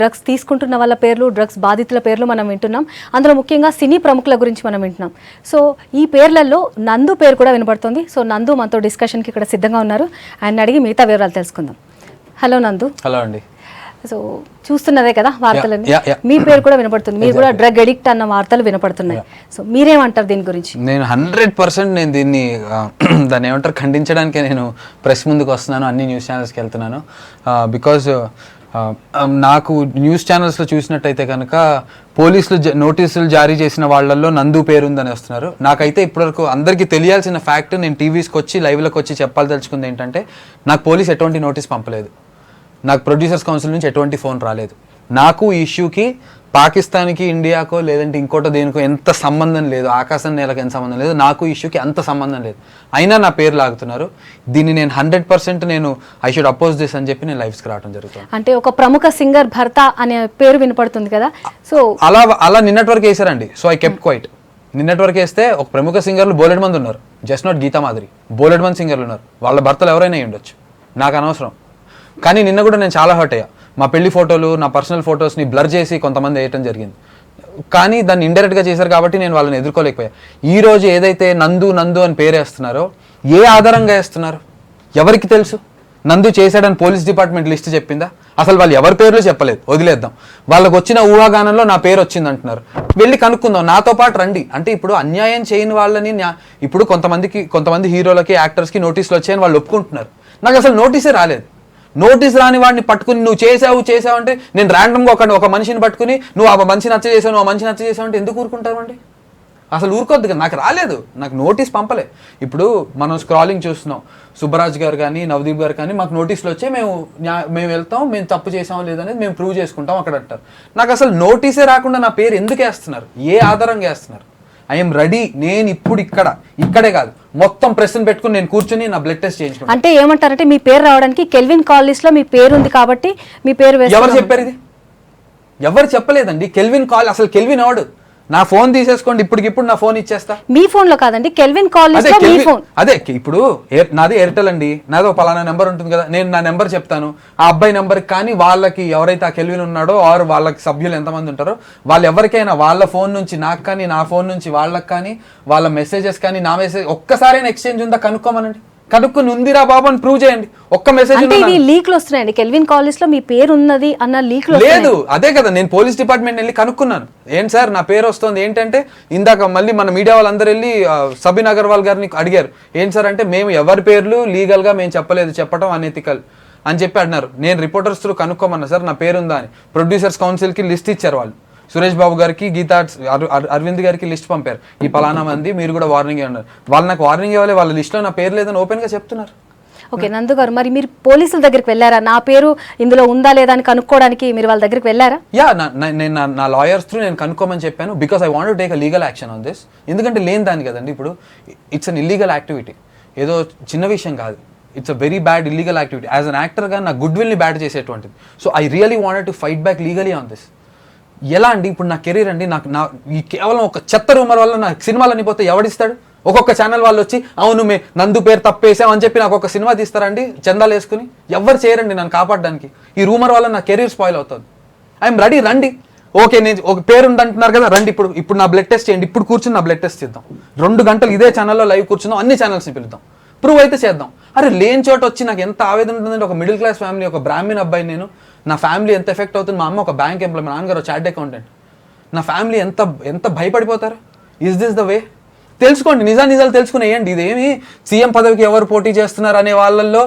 Drugs తీసుకుంటున్న వాళ్ళ పేర్లు, డ్రగ్స్ బాధితుల పేర్లు మనం వింటున్నాం. అందులో ముఖ్యంగా సినీ ప్రముఖుల గురించి మనం వింటున్నాం. సో ఈ పేర్లలో నందు పేరు కూడా వినపడుతుంది. సో నందు మనతో డిస్కషన్కి ఇక్కడ సిద్ధంగా ఉన్నారు. ఆయన అడిగి మిగతా వివరాలు తెలుసుకుందాం. హలో నందు. హలో అండి. సో చూస్తున్నదే కదా వార్తలన్నీ, మీ పేరు కూడా వినపడుతుంది. మీరు కూడా డ్రగ్ ఎడిక్ట్ అన్న వార్తలు వినపడుతున్నాయి. సో మీరేమంటారు దీని గురించి? నేను 100% నేను దీన్ని దాన్ని ఏమంటారు ఖండించడానికే నేను ప్రెస్ ముందుకు వస్తున్నాను, అన్ని న్యూస్ ఛానల్స్కి వెళ్తున్నాను. బికాజ్ నాకు న్యూస్ ఛానల్స్లో చూసినట్టయితే కనుక పోలీసులు నోటీసులు జారీ చేసిన వాళ్ళల్లో నందు పేరుందని వస్తున్నారు. నాకైతే ఇప్పటివరకు అందరికీ తెలియాల్సిన ఫ్యాక్ట్, నేను టీవీస్కి వచ్చి లైవ్లోకి వచ్చి చెప్పాల్దలుచుకుంది ఏంటంటే, నాకు పోలీస్ ఎటువంటి నోటీస్ పంపలేదు, నాకు ప్రొడ్యూసర్స్ కౌన్సిల్ నుంచి ఎటువంటి ఫోన్ రాలేదు. నాకు ఈ ఇష్యూకి పాకిస్తాన్కి, ఇండియాకో లేదంటే ఇంకోటో దేనికో ఎంత సంబంధం లేదు, ఆకాశం నేలకు ఎంత సంబంధం లేదు, నాకు ఈ ఇష్యూకి అంత సంబంధం లేదు. అయినా నా పేరు లాగుతున్నారు. దీన్ని నేను 100% నేను ఐ షుడ్ అపోజ్ దిస్ అని చెప్పి నేను లైవ్స్కి రావడం జరుగుతుంది. అంటే ఒక ప్రముఖ సింగర్ భర్త అనే పేరు వినపడుతుంది కదా, సో అలా నిన్నటి వరకు వేసారండి. So I kept quiet. నిన్నటి వరకు వేస్తే ఒక ప్రముఖ సింగర్లు బోలెడ్ మంది ఉన్నారు, జస్ట్ నాట్ గీతా మాదిరి, బోలెడ్ మంది సింగర్లు ఉన్నారు. వాళ్ళ భర్తలు ఎవరైనా ఉండొచ్చు, నాకు అనవసరం. కానీ నిన్న కూడా నేను చాలా హర్ట్ అయ్యా. మా పెళ్లి ఫోటోలు, నా పర్సనల్ ఫొటోస్ని బ్లర్ చేసి కొంతమంది వేయటం జరిగింది. కానీ దాన్ని ఇండైరెక్ట్గా చేశారు కాబట్టి నేను వాళ్ళని ఎదుర్కోలేకపోయా. ఈరోజు ఏదైతే నందు నందు అని పేరేస్తున్నారో, ఏ ఆధారంగా వేస్తున్నారు? ఎవరికి తెలుసు నందు చేశాడని పోలీస్ డిపార్ట్మెంట్ లిస్ట్ చెప్పిందా? అసలు వాళ్ళు ఎవరి పేర్లు చెప్పలేదు, వదిలేద్దాం. వాళ్ళకు వచ్చిన ఊహాగానంలో నా పేరు వచ్చింది అంటున్నారు. వెళ్ళి కనుక్కుందాం, నాతో పాటు రండి. అంటే ఇప్పుడు అన్యాయం చేయని వాళ్ళని ఇప్పుడు కొంతమంది హీరోలకి, యాక్టర్స్కి నోటీసులు వచ్చాయని వాళ్ళు ఒప్పుకుంటున్నారు. నాకు అసలు నోటీసే రాలేదు. నోటీస్ రాని వాడిని పట్టుకుని నువ్వు చేసావు అంటే, నేను ర్యాండమ్గా ఒక మనిషిని పట్టుకుని నువ్వు ఆ మనిషి నచ్చ చేసావు అంటే ఎందుకు ఊరుకుంటామండి? అసలు ఊరుకోద్దు కదా. నాకు రాలేదు, నాకు నోటీస్ పంపలే. ఇప్పుడు మనం స్క్రాలింగ్ చూస్తున్నాం, సుబ్బరాజ్ గారు కానీ నవదీప్ గారు కానీ మాకు నోటీసులు వచ్చే మేము వెళ్తాం, మేము తప్పు చేసామో లేదనేది మేము ప్రూవ్ చేసుకుంటాం అక్కడ అంటారు. నాకు అసలు నోటీసే రాకుండా నా పేరు ఎందుకు వేస్తున్నారు? ఏ ఆధారంగా వేస్తున్నారు? I'm ready. నేను ఇప్పుడు ఇక్కడే కాదు, మొత్తం ప్రెస్ని పెట్టుకుని నేను కూర్చొని నా బ్లడ్ టెస్ట్ చేయించుకుంటాను. అంటే ఏమంటారంటే, మీ పేరు రావడానికి కెల్విన్ కాలేజ్ లో మీ పేరు ఉంది కాబట్టి మీ పేరు ఎవరు చెప్పారు? ఇది ఎవరు చెప్పలేదండి. అసలు కెల్విన్ అవడు. నా ఫోన్ తీసేసుకోండి, ఇప్పటికిప్పుడు నా ఫోన్ ఇచ్చేస్తా. మీ ఫోన్ లో కాదండి, కెల్విన్ కాలేజ్ లో మీ ఫోన్. అదే ఇప్పుడు నాది ఎయిర్టెల్ అండి, నాదో పలానా నెంబర్ ఉంటుంది కదా, నేను నా నెంబర్ చెప్తాను. ఆ అబ్బాయి నెంబర్కి కానీ వాళ్ళకి ఎవరైతే ఆ కెల్విన్ ఉన్నాడో ఆర్ వాళ్ళకి సభ్యులు ఎంతమంది ఉంటారో వాళ్ళు ఎవరికైనా వాళ్ళ ఫోన్ నుంచి నాకు కానీ, నా ఫోన్ నుంచి వాళ్ళకి కానీ, వాళ్ళ మెసేజెస్ కానీ, నా మెసేజ్ ఒక్కసారైనా ఎక్స్చేంజ్ ఉందా కనుక్కోమనండి. కనుక్కుని ఉందిరా బాబు అని ప్రూవ్ చేయండి. ఒక్క మెసేజ్ లీక్లు వస్తున్నాయండి, కెల్విన్ కాలేజ్ లో మీ పేరు ఉన్నది అన్న లీక్ లేదు. అదే కదా, నేను పోలీస్ డిపార్ట్మెంట్ వెళ్ళి కనుక్కున్నాను. ఏంటి సార్ నా పేరు వస్తుంది ఏంటంటే, ఇందాక మళ్ళీ మన మీడియా వాళ్ళందరూ వెళ్ళి సబీన్ అగర్వాల్ గారిని అడిగారు. ఏంటి సార్ అంటే, మేము ఎవరి పేర్లు లీగల్ గా మేము చెప్పలేదు, చెప్పడం అనెథికల్ అని చెప్పి అన్నారు. నేను రిపోర్టర్స్ త్రూ కనుక్కోమన్నా సార్ నా పేరుందా అని. ప్రొడ్యూసర్స్ కౌన్సిల్ కి లిస్ట్ ఇచ్చారు వాళ్ళు. సురేష్ బాబు గారికి, గీతా అరవింద్ గారికి లిస్ట్ పంపారు, ఈ పలానా మంది మీరు కూడా వార్నింగ్ ఇవ్వన్నారు. వాళ్ళు నాకు వార్నింగ్ ఇవ్వాలి, వాళ్ళ లిస్ట్లో నా పేరు లేదని ఓపెన్ గా చెప్తున్నారు. ఓకే నందు గారు, మరి మీరు పోలీసుల దగ్గరికి వెళ్ళారా? నా పేరు ఇందులో ఉందా లేదా అని కనుక్కోవడానికి మీరు వాళ్ళ దగ్గరికి వెళ్ళారా? యా, నేను నా లాయర్స్ త్రూ నేను కనుక్కోమని చెప్పాను. Because I want to take a legal action on this. ఎందుకంటే లేని దాని కదండి, ఇప్పుడు ఇట్స్ అన్ ఇల్లీగల్ యాక్టివిటీ, ఏదో చిన్న విషయం కాదు. It's a very bad illegal activity. As an యాక్టర్గా నా గుడ్ విల్ని బ్యాడ్ చేసేటువంటిది. So I really wanted to fight back legally on this. ఎలా అండి, ఇప్పుడు నా కెరీర్ అండి, ఈ కేవలం ఒక చెత్త రూమర్ వల్ల నా సినిమాలు అనిపోతే ఎవడిస్తాడు? ఒక్కొక్క ఛానల్ వాళ్ళు వచ్చి అవును నందు పేరు తప్పేసాం అని చెప్పి నాకు ఒక సినిమా తీస్తారండి చందాలు వేసుకుని. ఎవరు చేయరండి నన్ను కాపాడడానికి. ఈ రూమర్ వల్ల నా కెరీర్ స్పాయిల్ అవుతుంది. ఐఎమ్ రెడీ, రండి. ఓకే, నేను ఒక పేరు ఉందంటున్నారు కదా, రండి. ఇప్పుడు నా బ్లడ్ టెస్ట్ చేయండి. ఇప్పుడు కూర్చుని నా బ్లడ్ టెస్ట్ చేద్దాం. 2 గంటలు ఇదే ఛానల్లో లైవ్ కూర్చుందాం, అన్ని ఛానల్స్ని పిలుద్దాం, ప్రూవ్ అయితే చేద్దాం. అరే లేని చోట వచ్చి నాకు ఎంత ఆవేదన ఉంటుందంటే, ఒక మిడిల్ క్లాస్ ఫ్యామిలీ, ఒక బ్రాహ్మణ్ అబ్బాయి నేను, నా ఫ్యామిలీ ఎంత ఎఫెక్ట్ అవుతుంది. మా అమ్మ ఒక బ్యాంక్ ఎంప్లాయ్, మా నాన్నగారు చార్ట్ అకౌంటెంట్. నా ఫ్యామిలీ ఎంత భయపడిపోతారు. Is this the way? తెలుసుకోండి, నిజాలు తెలుసుకుని వేయండి. ఇదేమి సీఎం పదవికి ఎవరు పోటీ చేస్తున్నారు అనే వాళ్ళల్లో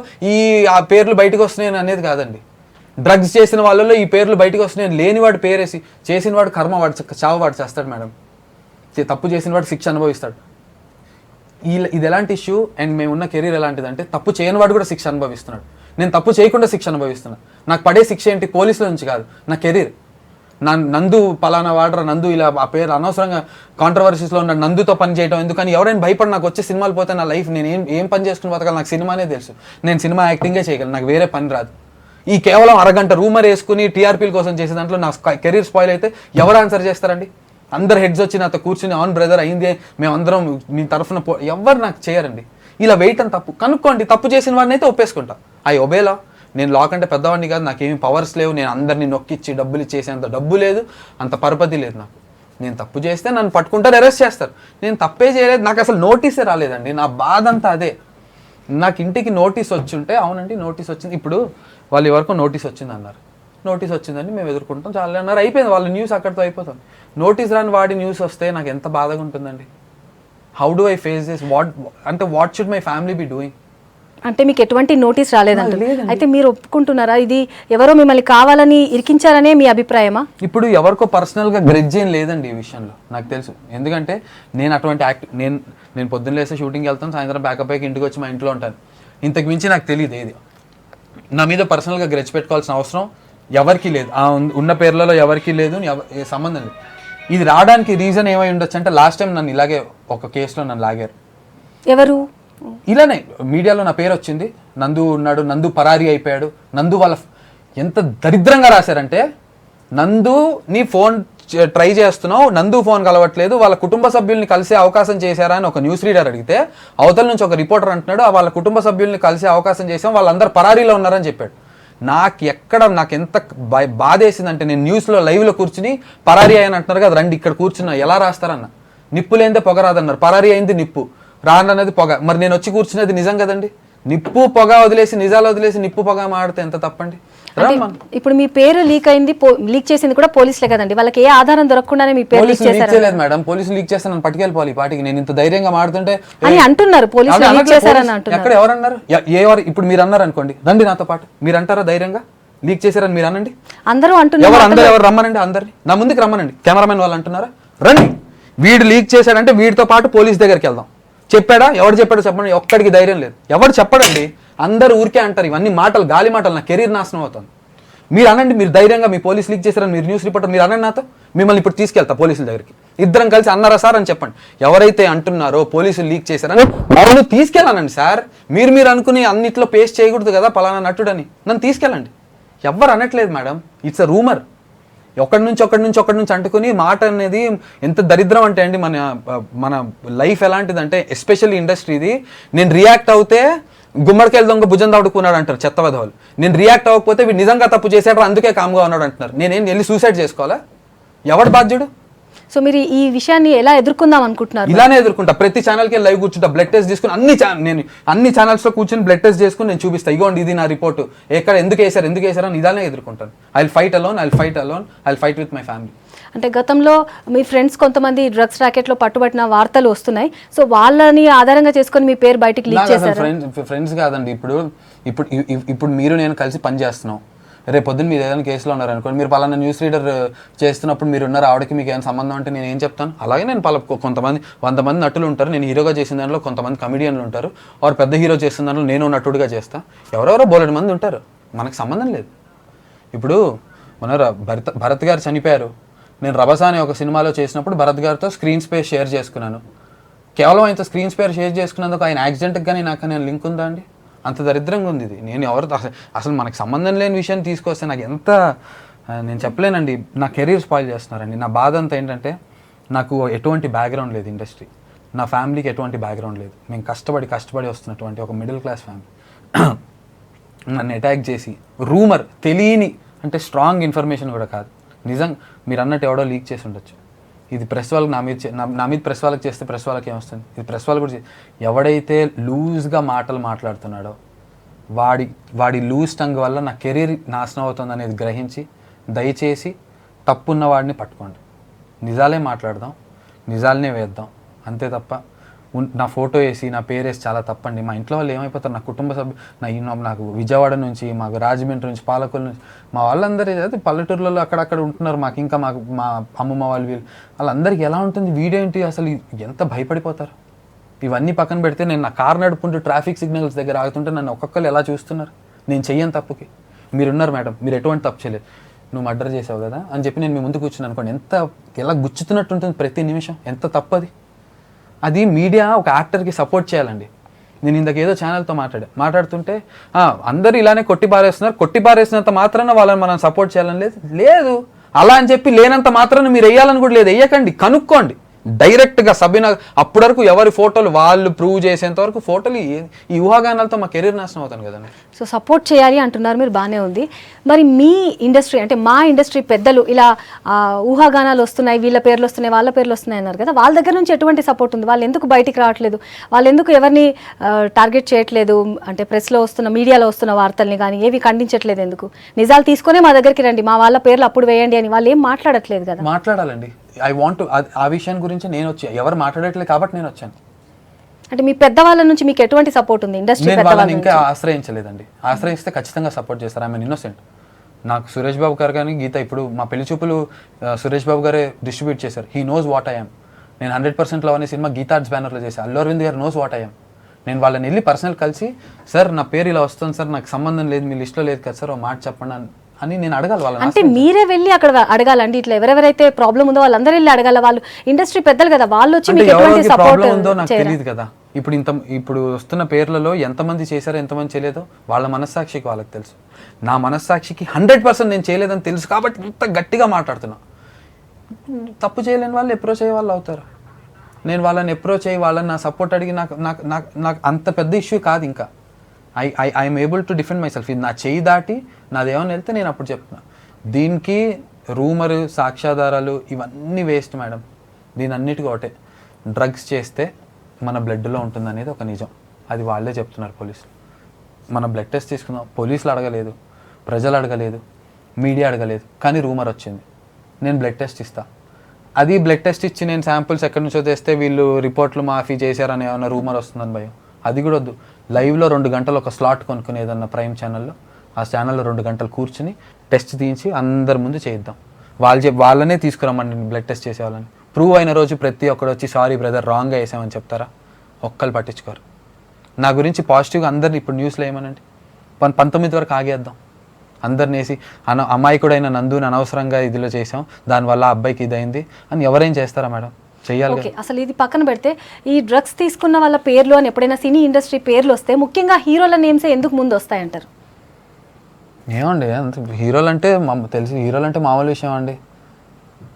ఆ పేర్లు బయటకు వస్తున్నాయని అనేది కాదండి. డ్రగ్స్ చేసిన వాళ్ళలో ఈ పేర్లు బయటకు వస్తున్నాయని లేనివాడు పేరేసి, చేసిన వాడు కర్మ, వాడు చేస్తాడు మేడం. తప్పు చేసిన వాడు శిక్ష అనుభవిస్తాడు. ఇది ఎలాంటి ఇష్యూ అండ్ మేమున్న కెరీర్ ఎలాంటిదంటే, తప్పు చేయని వాడు కూడా శిక్ష అనుభవిస్తున్నాడు. నేను తప్పు చేయకుండా శిక్ష అనుభవిస్తున్నా. నాకు పడే శిక్ష ఏంటి? పోలీసుల నుంచి కాదు, నా కెరీర్. నందు పలానా వాడరా, నందు ఇలా ఆ పేరు అనవసరంగా కాంట్రవర్సీస్లో ఉన్న నందుతో పని చేయడం ఎందుకని ఎవరైనా భయపడి నాకు వచ్చే సినిమాలు పోతే నా లైఫ్ నేను ఏం పని చేసుకుని బతకాలి? నాకు సినిమానే తెలుసు, నేను సినిమా యాక్టింగే చేయగలను, నాకు వేరే పని రాదు. ఈ కేవలం అరగంట రూమర్ వేసుకుని టీఆర్పీల కోసం చేసే దాంట్లో నా కెరీర్ స్పాయిల్ అయితే ఎవరు ఆన్సర్ చేస్తారండి? అందరు హెడ్స్ వచ్చి నాతో కూర్చుని ఆన్ బ్రదర్ అయిందే, మేమందరం మీ తరఫున ఎవరు నాకు చేయరండి. ఇలా వేయటం తప్పు. కనుక్కోండి, తప్పు చేసిన వాడిని అయితే ఒప్పేసుకుంటా. ఐ ఒబేలా. నేను లా కంటే పెద్దవాడిని కాదు, నాకేమి పవర్స్ లేవు, నేను అందరినీ నొక్కిచ్చి డబ్బులు ఇచ్చేసేంత డబ్బు లేదు, అంత పరపతి లేదు నాకు. నేను తప్పు చేస్తే నన్ను పట్టుకుంటారు, అరెస్ట్ చేస్తారు. నేను తప్పే చేయలేదు, నాకు అసలు నోటీసే రాలేదండి. నా బాధ అంతా అదే. నాకు ఇంటికి నోటీస్ వచ్చుంటే, అవునండి నోటీస్ వచ్చింది, ఇప్పుడు వాళ్ళు ఎవరికో నోటీస్ వచ్చింది అన్నారు, నోటీస్ వచ్చిందని మేము ఎదుర్కొంటాం చాలా అన్నారు, అయిపోయింది, వాళ్ళ న్యూస్ అక్కడితో అయిపోతుంది. నోటీస్ రాని వాడి న్యూస్ వస్తే నాకు ఎంత బాధగా ఉంటుందండి. How do I face this? What should my family be doing? అంటే మీకు ఎటువంటి నోటీస్ రాలేదంట, అయితే మీరు ఒప్పుకుంటున్నారా ఇది ఎవరో మిమ్మల్ని కావాలని ఇరికించారనే మీ అభిప్రాయమా? ఇప్పుడు ఎవరికో పర్సనల్గా గ్రెడ్జ్ ఏం లేదండి ఈ విషయంలో, నాకు తెలుసు. ఎందుకంటే నేను అటువంటి నేను పొద్దున్న లేస్తే షూటింగ్కి వెళ్తాను, సాయంత్రం బ్యాకప్ అయ్యి ఇంటికి వచ్చి మా ఇంట్లో ఉంటాను. ఇంతకు మించి నాకు తెలియదు ఏది. నా మీద పర్సనల్గా గ్రెడ్జ్ పెట్టుకోవాల్సిన అవసరం ఎవరికి లేదు, ఆ ఉన్న పేర్లలో ఎవరికి లేదు, ఏ సంబంధం లేదు. ఇది రావడానికి రీజన్ ఏమై ఉండొచ్చు అంటే, లాస్ట్ టైం నన్ను ఇలాగే ఒక కేసులో నన్ను లాగారు. ఎవరు? ఇలానే మీడియాలో నా పేరు వచ్చింది, నందు ఉన్నాడు, నందు పరారీ అయిపోయాడు. నందు వాళ్ళ ఎంత దరిద్రంగా రాశారంటే, నందు నీ ఫోన్ ట్రై చేస్తున్నావు, నందు ఫోన్ కలవట్లేదు, వాళ్ళ కుటుంబ సభ్యుల్ని కలిసే అవకాశం చేశారా అని ఒక న్యూస్ రీడర్ అడిగితే, అవతల నుంచి ఒక రిపోర్టర్ అంటున్నాడు వాళ్ళ కుటుంబ సభ్యుల్ని కలిసే అవకాశం చేసాం, వాళ్ళందరూ పరారీలో ఉన్నారని చెప్పాడు. నాకు ఎంత బాధ వేసిందంటే, నేను న్యూస్లో లైవ్లో కూర్చుని పరారీ అయ్యని అంటున్నారు కదా, రండి ఇక్కడ కూర్చున్నా, ఎలా రాస్తారన్న, నిప్పు లేనిదే పొగ రాదన్నారు, పరారీ అయింది నిప్పు, రాననేది పొగ. మరి నేను వచ్చి కూర్చునేది నిజం కదండి. నిప్పు పొగ వదిలేసి, నిజాలు వదిలేసి నిప్పు పొగ మాడితే ఎంత తప్పండి. ఇప్పుడు మీ పేరు లీక్ అయింది, లీక్ చేసింది కూడా పోలీసులే కదండి, వాళ్ళకి ఏ ఆధారం దొరకకుండానే మీ పేరు లీక్ చేశారు మేడం. పోలీసులు లీక్ చేస్తే నన్ను పట్టుకెళ్ళిపోవాలి ఈ పాటికి. నేను ఇంత ధైర్యంగా మాడుతుంటే అని అంటున్నారు, పోలీసులు లీక్ చేశారని అంటున్నారు. ఎక్కడ ఎవరన్నారు? ఇప్పుడు మీరు అన్నారు అనుకోండి, రండి నాతో పాటు, మీరు అంటారా ధైర్యంగా లీక్ చేశారని? మీరు అనండి. అందరూ అంటున్నారు, ఎవరు రమ్మనండి, అందరిని నా ముందుకు రమ్మనండి. కెమెరామెన్ వాళ్ళు అంటున్నారా, రండి, వీడు లీక్ చేశాడంటే వీడితో పాటు పోలీస్ దగ్గరికి వెళ్దాం. చెప్పాడా? ఎవడు చెప్పాడో చెప్పండి. ఒక్కడికి ధైర్యం లేదు, ఎవరు చెప్పడండి. అందరూ ఊరికే అంటారు, ఇవన్నీ మాటలు, గాలి మాటలు. నా కెరీర్ నాశనం అవుతుంది. మీరు అనండి, మీరు ధైర్యంగా మీ పోలీస్ లీక్ చేశారని మీరు న్యూస్ రిపోర్టర్, మీరు అనండి నాతో, మిమ్మల్ని ఇప్పుడు తీసుకెళ్తా పోలీసుల దగ్గరికి, ఇద్దరం కలిసి అన్నారా సార్ అని చెప్పండి. ఎవరైతే అంటున్నారో పోలీసులు లీక్ చేశారని వాళ్ళు తీసుకెళ్ళానండి సార్. మీరు అనుకుని అన్నిట్లో పేస్ట్ చేయకూడదు కదా పలానా నటుడని, నన్ను తీసుకెళ్ళండి. ఎవ్వరు అనట్లేదు మేడం, ఇట్స్ అ రూమర్. ఒకటి నుంచి అంటుకుని మాట అనేది ఎంత దరిద్రం అంటే అండి, మన లైఫ్ ఎలాంటిదంటే, ఎస్పెషల్లీ ఇండస్ట్రీది. నేను రియాక్ట్ అవుతే గుమ్మడికాయలు దొంగ భుజం దాడుకున్నాడు అంటారు చెత్త వెధవలు. నేను రియాక్ట్ అవ్వకపోతే వీడు నిజంగా తప్పు చేశాడు అందుకే కామ్గా ఉన్నాడు అంటున్నారు. నేనేం వెళ్ళి సూసైడ్ చేసుకోవాలా? ఎవడు బాధ్యుడు? సో మీరు ఈ విషయాన్ని ఎలా ఎదుర్కొందాం అనుకుంటున్నారు? ఇలానే ఎదుర్కొంటా. ప్రతి ఛానల్కి లైవ్ కూర్చుంటా, బ్లడ్ టెస్ట్ చేసుకుని నేను అన్ని ఛానల్స్లో కూర్చొని బ్లడ్ టెస్ట్ చేసుకుని నేను చూపిస్తా, ఇగోండి ఇది నా రిపోర్టు, ఎక్కడ ఎందుకు వేసారు అని ఇలానే ఎదుర్కొంటాను. I will fight alone, I will fight with my family. అంటే గతంలో మీ ఫ్రెండ్స్ కొంతమంది డ్రగ్స్ ర్యాకెట్లో పట్టుబట్టిన వార్తలు వస్తున్నాయి, సో వాళ్ళని ఆధారంగా చేసుకొని మీ పేరు బయటికి లీక్ చేశారు. ఫ్రెండ్స్ కాదండి, ఇప్పుడు మీరు నేను కలిసి పని చేస్తున్నాం. రేపు పొద్దున్న మీరు ఏదైనా కేసులో ఉన్నారనుకోండి, మీరు పలానా న్యూస్ రీడర్ చేస్తున్నప్పుడు మీరు ఉన్నారు, ఆవిడకి మీకు ఏమైనా సంబంధం అంటే నేను ఏం చెప్తాను? అలాగే నేను కొంతమంది 100 మంది నటులు ఉంటారు, నేను హీరోగా చేసిన దాంట్లో కొంతమంది కమిడియన్లు ఉంటారు, వారు పెద్ద హీరో చేసిన దాంట్లో నేను నటుడిగా చేస్తా, ఎవరెవరో బోలెడు మంది ఉంటారు, మనకు సంబంధం లేదు. ఇప్పుడు మన భరత్ గారు చనిపోయారు, నేను రభస అనే ఒక సినిమాలో చేసినప్పుడు భరత్ గారితో స్క్రీన్ స్పేస్ షేర్ చేసుకున్నాను. కేవలం ఆయనతో స్క్రీన్ స్పేస్ షేర్ చేసుకున్నందుకు ఆయన యాక్సిడెంట్కి కానీ నాకు నేను లింక్ ఉందా అండి? అంత దరిద్రంగా ఉంది ఇది. నేను ఎవరితో అసలు మనకు సంబంధం లేని విషయాన్ని తీసుకొస్తే నాకు ఎంత, నేను చెప్పలేనండి. నా కెరీర్ స్పాయిల్ చేస్తున్నారండి. నా బాధ అంతా ఏంటంటే, నాకు ఎటువంటి బ్యాక్గ్రౌండ్ లేదు ఇండస్ట్రీ, నా ఫ్యామిలీకి ఎటువంటి బ్యాక్గ్రౌండ్ లేదు. మేము కష్టపడి వస్తున్నటువంటి ఒక మిడిల్ క్లాస్ ఫ్యామిలీ నన్ను అటాక్ చేసి, రూమర్ తెలియని, అంటే స్ట్రాంగ్ ఇన్ఫర్మేషన్ కూడా కాదు, నిజం మీరు అన్నట్టు ఎవడో లీక్ చేసి ఉండొచ్చు. ఇది ప్రెస్ వాళ్ళకి నా మీద ప్రెస్ వాళ్ళకి చేస్తే ప్రెస్ వాళ్ళకి ఏమొస్తుంది? ఇది ప్రెస్ వాళ్ళు కూడా ఎవడైతే లూజ్గా మాటలు మాట్లాడుతున్నాడో వాడి లూజ్ టంగ్ వల్ల నా కెరీర్ నాశనం అవుతుంది అనేది గ్రహించి దయచేసి తప్పున్న వాడిని పట్టుకోండి. నిజాలే మాట్లాడదాం, నిజాలనే వేద్దాం, అంతే తప్ప నా ఫోటో వేసి నా పేరు వేసి చాలా తప్పండి. మా ఇంట్లో వాళ్ళు ఏమైపోతారు, నా కుటుంబ సభ్యులు, నాకు విజయవాడ నుంచి, మాకు రాజమండ్రి నుంచి, పాలకొల్లు నుంచి, మా వాళ్ళందరూ అయితే పల్లెటూర్లలో అక్కడక్కడ ఉంటున్నారు, మా అమ్మమ్మ వాళ్ళందరికీ ఎలా ఉంటుంది? వీడియో ఏంటి అసలు, ఎంత భయపడిపోతారు. ఇవన్నీ పక్కన పెడితే నేను నా కారు నడుపుకుంటూ ట్రాఫిక్ సిగ్నల్స్ దగ్గర ఆగుతుంటే నన్ను ఒక్కొక్కరు ఎలా చూస్తున్నారు, నేను చెయ్యను తప్పుకి. మీరున్నారు మేడం, మీరు ఎటువంటి తప్పు చేయలేదు, నువ్వు మర్డర్ చేసావు కదా అని చెప్పి నేను మీ ముందు కూర్చుని అనుకోండి, ఎలా గుచ్చుతున్నట్టు ఉంటుంది ప్రతి నిమిషం, ఎంత తప్పది. అది మీడియా ఒక యాక్టర్కి సపోర్ట్ చేయాలండి. నేను ఇందాకేదో ఛానల్తో మాట్లాడుతుంటే అందరూ ఇలానే కొట్టి పారేసినంత మాత్రాన వాళ్ళని మనం సపోర్ట్ చేయాలని లేదు. అలా అని చెప్పి లేనంత మాత్రాన మీరు వేయాలని కూడా లేదు. వేయకండి, కనుక్కోండి, డైరెక్ట్గా సబీనా అప్పటి వరకు ఎవరి ఫోటోలు వాళ్ళు ప్రూవ్ చేసేంత వరకు ఫోటోలు ఈ ఊహాగానాలతో మా కెరీర్ నాశనం అవుతాను కదండి. సో సపోర్ట్ చేయాలి అంటున్నారు మీరు, బాగానే ఉంది. మరి మీ ఇండస్ట్రీ అంటే మా ఇండస్ట్రీ పెద్దలు ఇలా ఊహాగానాలు వస్తున్నాయి, వీళ్ళ పేర్లు వస్తున్నాయి, వాళ్ళ పేర్లు వస్తున్నాయి అన్నారు కదా, వాళ్ళ దగ్గర నుంచి ఎటువంటి సపోర్ట్ ఉంది? వాళ్ళు ఎందుకు బయటికి రావట్లేదు? వాళ్ళు ఎందుకు ఎవరిని టార్గెట్ చేయట్లేదు? అంటే ప్రెస్లో వస్తున్న, మీడియాలో వస్తున్న వార్తల్ని కానీ ఏవి ఖండించట్లేదు ఎందుకు? నిజాలు తీసుకునే మా దగ్గరికి రండి, మా వాళ్ళ పేర్లు అప్పుడు వేయండి అని వాళ్ళు ఏం మాట్లాడట్లేదు కదా. మాట్లాడాలండి. ఐ వాంట్ ఆ విషయం గురించి నేను వచ్చాను, ఎవరు మాట్లాడట్లేదు కాబట్టి నేను వచ్చాను. అంటే మీ పెద్దవాళ్ళ నుంచి మీకు ఎటువంటి సపోర్ట్ ఉంది ఇండస్ట్రీ? నేను వాళ్ళని ఇంకా ఆశ్రయించలేదండి. ఆశ్రయిస్తే ఖచ్చితంగా సపోర్ట్ చేస్తారు. I mean innocent. నాకు సురేష్ బాబు గారు కానీ గీత ఇప్పుడు మా పెళ్లి చూపులు సురేష్ బాబు గారే డిస్ట్రిబ్యూట్ చేశారు. He knows what I'm. నేను 100% లవ్ అనే సినిమా గీతార్ట్స్ బ్యానర్లో చేశాను. అల్లు అరవింద్ గారు నోస్ వాట్ ఐఎమ్. నేను వాళ్ళని వెళ్ళి పర్సనల్ కలిసి, సార్ నా పేరు ఇలా వస్తుంది సార్, నాకు సంబంధం లేదు, మీ లిస్ట్లో లేదు కదా సార్, ఓ మాట చెప్పండి అని నేను అడగాలి వాళ్ళని. అంటే మీరే వెళ్ళి అక్కడ అడగాలండి, ఇట్లా ఎవరెవరైతే ప్రాబ్లం ఉందో వాళ్ళందరూ వెళ్ళి అడగాల. వాళ్ళు ఇండస్ట్రీ పెద్దలు కదా, వాళ్ళు వచ్చి మీకు ఎటువంటి సపోర్ట్ ఉందో నాకు తెలియదు కదా. ఇప్పుడు వస్తున్న పేర్లలో ఎంతమంది చేశారో ఎంతమంది చేయలేదో వాళ్ళ మనస్సాక్షికి వాళ్ళకి తెలుసు. నా మనస్సాక్షికి 100% నేను చేయలేదని తెలుసు కాబట్టి ఇంత గట్టిగా మాట్లాడుతున్నా. తప్పు చేయలేని వాళ్ళు అప్రోచ్ అయ్యే వాళ్ళు అవుతారు. నేను వాళ్ళని అప్రోచ్ అయ్యి వాళ్ళని నా సపోర్ట్ అడిగి నాకు అంత పెద్ద ఇష్యూ కాదు. ఇంకా I'm able to defend my self. ఇది నా చేయి దాటి నాదేమని వెళ్తే నేను అప్పుడు చెప్తున్నా. దీనికి రూమరు, సాక్ష్యాధారాలు ఇవన్నీ వేస్ట్ మేడం. దీని అన్నిటికీ ఒకటే, డ్రగ్స్ చేస్తే మన బ్లడ్లో ఉంటుంది అనేది ఒక నిజం. అది వాళ్ళే చెప్తున్నారు పోలీసులు. మన బ్లడ్ టెస్ట్ తీసుకుందాం, పోలీసులు అడగలేదు, ప్రజలు అడగలేదు, మీడియా అడగలేదు, కానీ రూమర్ వచ్చింది. నేను బ్లడ్ టెస్ట్ ఇస్తా. అది బ్లడ్ టెస్ట్ ఇచ్చి నేను శాంపుల్స్ ఎక్కడి నుంచో తెస్తే వీళ్ళు రిపోర్ట్లు మాఫీ చేశారని ఏమన్నా రూమర్ వస్తుందని భయం. అది కూడా వద్దు. లైవ్లో 2 గంటలు ఒక స్లాట్ కొనుక్కుని ఏదన్నా ప్రైమ్ ఛానల్లో, ఆ ఛానల్లో 2 గంటలు కూర్చుని టెస్ట్ తీయించి అందరి ముందు చేద్దాం. వాళ్ళనే తీసుకురమ్మని బ్లడ్ టెస్ట్ చేసేవాళ్ళని. ప్రూవ్ అయిన రోజు ప్రతి ఒక్కడు వచ్చి సారీ బ్రదర్ రాంగ్గా వేసామని చెప్తారా? ఒక్కళ్ళు పట్టించుకోరు. నా గురించి పాజిటివ్గా అందరిని ఇప్పుడు న్యూస్లో ఏమనండి, 19 వరకు ఆగేద్దాం. అందరిని వేసి అమాయకుడైన నందుని అనవసరంగా ఇదిలో చేసాం, దానివల్ల అబ్బాయికి ఇదైంది అని ఎవరైనా చేస్తారా మేడం? చెయ్యాలి. ఓకే, అసలు ఇది పక్కన పెడితే ఈ డ్రగ్స్ తీసుకున్న వాళ్ళ పేర్లు అని ఎప్పుడైనా సినీ ఇండస్ట్రీ పేర్లు వస్తే ముఖ్యంగా హీరోల నేమ్సే ఎందుకు ముందు వస్తాయంటారు? ఏమండి అంత హీరోలు అంటే తెలిసి హీరోలు అంటే మామూలు విషయం అండి.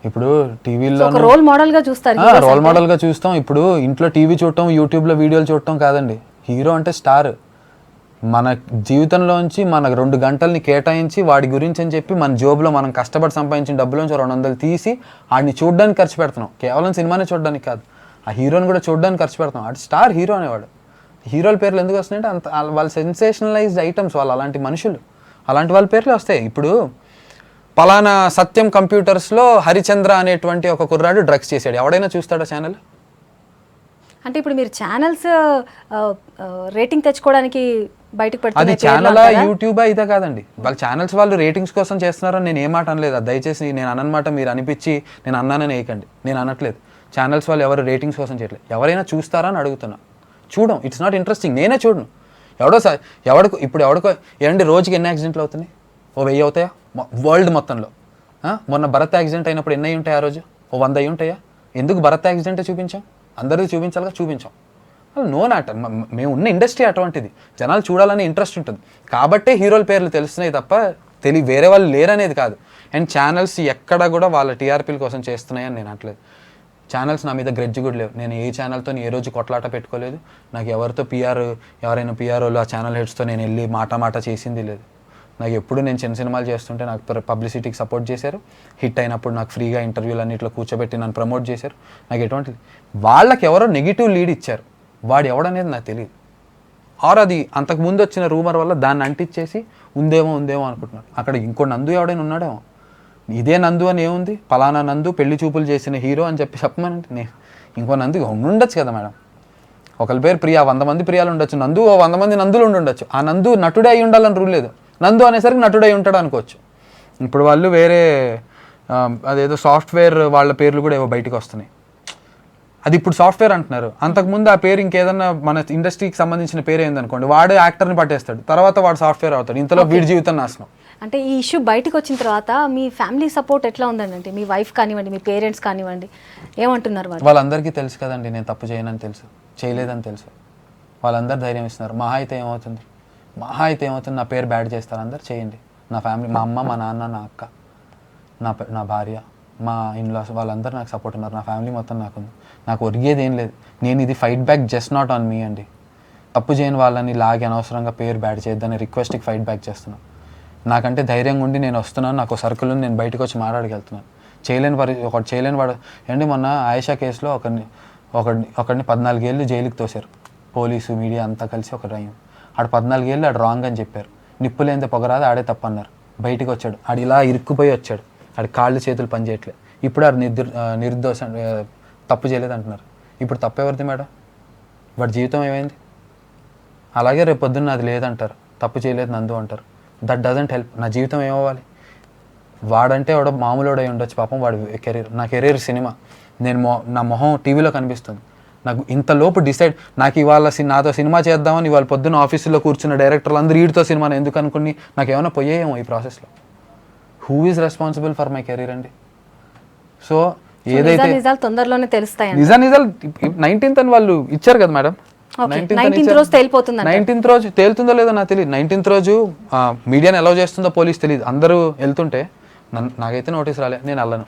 ఇప్పుడు టీవీలో రోల్ మోడల్ గా చూస్తారు, రోల్ మోడల్ గా చూస్తాం. ఇప్పుడు ఇంట్లో టీవీ చూడటం, యూట్యూబ్లో వీడియోలు చూడటం కాదండి. హీరో అంటే స్టార్. మన జీవితంలోంచి మన 2 గంటల్ని కేటాయించి వాడి గురించి అని చెప్పి మన జోబులో మనం కష్టపడి సంపాదించిన డబ్బులోంచి 200 తీసి వాడిని చూడడానికి ఖర్చు పెడుతున్నాం. కేవలం సినిమానే చూడడానికి కాదు, ఆ హీరోని కూడా చూడడానికి ఖర్చు పెడతాం. అది స్టార్ హీరో అనేవాడు. హీరోల పేర్లు ఎందుకు వస్తున్నాయంటే అంత వాళ్ళు సెన్సేషనలైజ్డ్ ఐటమ్స్, వాళ్ళు అలాంటి మనుషులు, అలాంటి వాళ్ళ పేర్లు వస్తాయి. ఇప్పుడు పలానా సత్యం కంప్యూటర్స్లో హరిచంద్ర అనేటువంటి ఒక కుర్రాడు డ్రగ్స్ చేశాడు, ఎవడైనా చూస్తాడా ఛానల్? అంటే ఇప్పుడు మీరు ఛానల్స్ రేటింగ్ తెచ్చుకోవడానికి బయటకు పెడతారు. అది ఛానల్ యూట్యూబ్ ఇదే కాదండి. వాళ్ళ ఛానల్స్ వాళ్ళు రేటింగ్స్ కోసం చేస్తున్నారని నేను ఏ మాట అనలేదు. దయచేసి నేను అన్నమాట మీరు అనిపించి నేను అన్నానని వేయకండి, నేను అనట్లేదు. ఛానల్స్ వాళ్ళు ఎవరు రేటింగ్స్ కోసం చేయట్లేదు. ఎవరైనా చూస్తారా అని అడుగుతున్నా. చూడం, ఇట్స్ నాట్ ఇంట్రెస్టింగ్. నేనే చూడను. ఎవడికో ఏంటంటే రోజుకి ఎన్ని యాక్సిడెంట్లు అవుతున్నాయి? ఓ 1000 అవుతాయా వరల్డ్ మొత్తంలో? మొన్న భరత్ యాక్సిడెంట్ అయినప్పుడు ఎన్ని అయి ఉంటాయి? ఆ రోజు ఓ 100 అయి ఉంటాయా? ఎందుకు భరత్ యాక్సిడెంటే చూపించాం? అందరికీ చూపించాలిగా, చూపించాం. నో నాట్, మేము ఉన్న ఇండస్ట్రీ అటువంటిది. జనాలు చూడాలని ఇంట్రెస్ట్ ఉంటుంది కాబట్టే హీరోల పేర్లు తెలుస్తున్నాయి తప్ప వేరే వాళ్ళు లేరనేది కాదు. అండ్ ఛానల్స్ ఎక్కడ కూడా వాళ్ళ టీఆర్పీల కోసం చేస్తున్నాయని నేను అనట్లేదు. ఛానల్స్ నా మీద గ్రెడ్జ్ కూడా లేవు. నేను ఏ ఛానల్తో ఏ రోజు కొట్లాట పెట్టుకోలేదు. నాకు ఎవరితో ఎవరైనా పిఆర్ఓలు ఆ ఛానల్ హెడ్స్తో నేను వెళ్ళి మాట చేసింది లేదు. నాకు ఎప్పుడు నేను చిన్న సినిమాలు చేస్తుంటే నాకు పబ్లిసిటీకి సపోర్ట్ చేశారు. హిట్ అయినప్పుడు నాకు ఫ్రీగా ఇంటర్వ్యూలు అన్నింటిలో కూర్చోబెట్టి నన్ను ప్రమోట్ చేశారు. నాకు ఎటువంటిది వాళ్ళకి ఎవరో నెగిటివ్ లీడ్ ఇచ్చారు, వాడు ఎవడనేది నాకు తెలియదు. ఆర్ అది అంతకుముందు వచ్చిన రూమర్ వల్ల దాన్ని అంటించేసి ఉందేమో అనుకుంటున్నాను. అక్కడ ఇంకో నందు ఎవడైనా ఉన్నాడేమో. ఇదే నందు అని ఏముంది, పలానా నందు పెళ్లి చూపులు చేసిన హీరో అని చెప్పమనంటే నేను ఇంకో నందు ఉండొచ్చు కదా మేడం. ఒకరి పేరు ప్రియా, 100 మంది ప్రియాలు ఉండొచ్చు. నందు 100 మంది నందులు ఉండొచ్చు. ఆ నందు నటుడే అయి ఉండాలని రూల్ లేదు. నందు అనేసరికి నటుడై ఉంటాడు అనుకోవచ్చు. ఇప్పుడు వాళ్ళు వేరే అదేదో సాఫ్ట్వేర్ వాళ్ళ పేర్లు కూడా ఏవో బయటకు వస్తున్నాయి. అది ఇప్పుడు సాఫ్ట్వేర్ అంటున్నారు. అంతకుముందు ఆ పేరు ఇంకేదన్నా మన ఇండస్ట్రీకి సంబంధించిన పేరు ఏందనుకోండి, వాడు యాక్టర్ని పట్టేస్తాడు, తర్వాత వాడు సాఫ్ట్వేర్ అవుతాడు. ఇంతలో వీడి జీవితం నాశనం. అంటే ఈ ఇష్యూ బయటకు వచ్చిన తర్వాత మీ ఫ్యామిలీ సపోర్ట్ ఎట్లా ఉందండి? అంటే మీ వైఫ్ కానివ్వండి, మీ పేరెంట్స్ కానివ్వండి, ఏమంటున్నారు వాళ్ళు? వాళ్ళందరికీ తెలుసు కదండి నేను తప్పు చేయనని తెలుసు, చేయలేదని తెలుసు. వాళ్ళందరూ ధైర్యం ఇస్తున్నారు. మహా అయితే ఏమవుతుంది, నా పేరు బ్యాడ్ చేస్తారు అందరు, చేయండి. నా ఫ్యామిలీ, మా అమ్మ, మా నాన్న, నా అక్క, నా భార్య, మా ఇన్లాస్ వాళ్ళందరూ నాకు సపోర్ట్ ఉన్నారు, నా ఫ్యామిలీ మొత్తం నాకుంది. నాకు ఒరిగేది ఏం లేదు. నేను ఇది fight back just not on me అండి. తప్పు చేయని వాళ్ళని లాగి అనవసరంగా పేరు బ్యాడ్ చేయొద్దని రిక్వెస్ట్కి ఫైట్ బ్యాక్ చేస్తున్నాను. నాకంటే ధైర్యంగా ఉండి నేను వస్తున్నాను, నాకు సర్కిల్ ఉంది, నేను బయటకు వచ్చి మాట్లాడగలుగుతున్నాను. ఒకటి చేయలేని వాడు ఏంటి, మొన్న ఆయేషా కేసులో ఒకడిని 14 ఏళ్ళు జైలుకి తోశారు, పోలీసు మీడియా అంతా కలిసి ఒక రైన్. ఆడు 14 ఏళ్ళు ఆడు రాంగ్ అని చెప్పారు, నిప్పులేంత పొగరాదు ఆడే తప్పన్నారు. బయటికి వచ్చాడు, ఆడు ఇలా ఇరుక్కుపోయి వచ్చాడు, ఆడి కాళ్ళు చేతులు పనిచేయట్లేదు. ఇప్పుడు ఆడు నిర్దోష తప్పు చేయలేదు అంటున్నారు. ఇప్పుడు తప్పు ఎవరిది మేడం? వాడి జీవితం ఏమైంది? అలాగే రేపు పొద్దున్న అది లేదంటారు, తప్పు చేయలేదు నందు అంటారు. That doesn't help. నా జీవితం ఏమవ్వాలి? వాడంటే వాడు మామూలుడై ఉండొచ్చు పాపం, వాడి కెరీర్. నా కెరీర్ సినిమా. నా మొహం టీవీలో కనిపిస్తుంది. నాకు ఇంతలోపు డిసైడ్, నాకు ఇవాళ నాతో సినిమా చేద్దామని ఇవాళ పొద్దున్న ఆఫీసులో కూర్చున్న డైరెక్టర్లు అందరూ వీడితో సినిమాని ఎందుకు అనుకుని నాకు ఏమైనా పోయేమో ఈ ప్రాసెస్లో. Who is responsible for my career అండి? సో ఏదైతే నిజాలు తొందరలోనే తెలుస్తాయి. నిజాలు 19th అని వాళ్ళు ఇచ్చారు కదా మేడం. 19th రోజు తేలిపోతుంది. 19th రోజు తేలుతుందో లేదో నాకు తెలియదు. 19th రోజు మీడియాని అలౌ చేస్తుందో పోలీస్ తెలియదు. అందరూ వెళ్తుంటే నాకైతే నోటీస్ రాలే, నేను వెళ్ళను,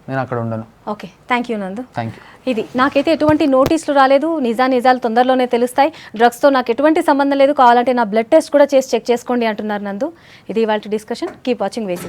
నేను అక్కడ ఉండను. ఓకే, థ్యాంక్ యూ నందు. Thank you. ఇది నాకైతే ఎటువంటి నోటీసులు రాలేదు, నిజాలు తొందరలోనే తెలుస్తాయి, డ్రగ్స్తో నాకు ఎటువంటి సంబంధం లేదు, కావాలంటే నా బ్లడ్ టెస్ట్ కూడా చేసి చెక్ చేసుకోండి అంటున్నారు నందు. ఇది ఇవాళ డిస్కషన్. కీప్ వాచింగ్ వేసి.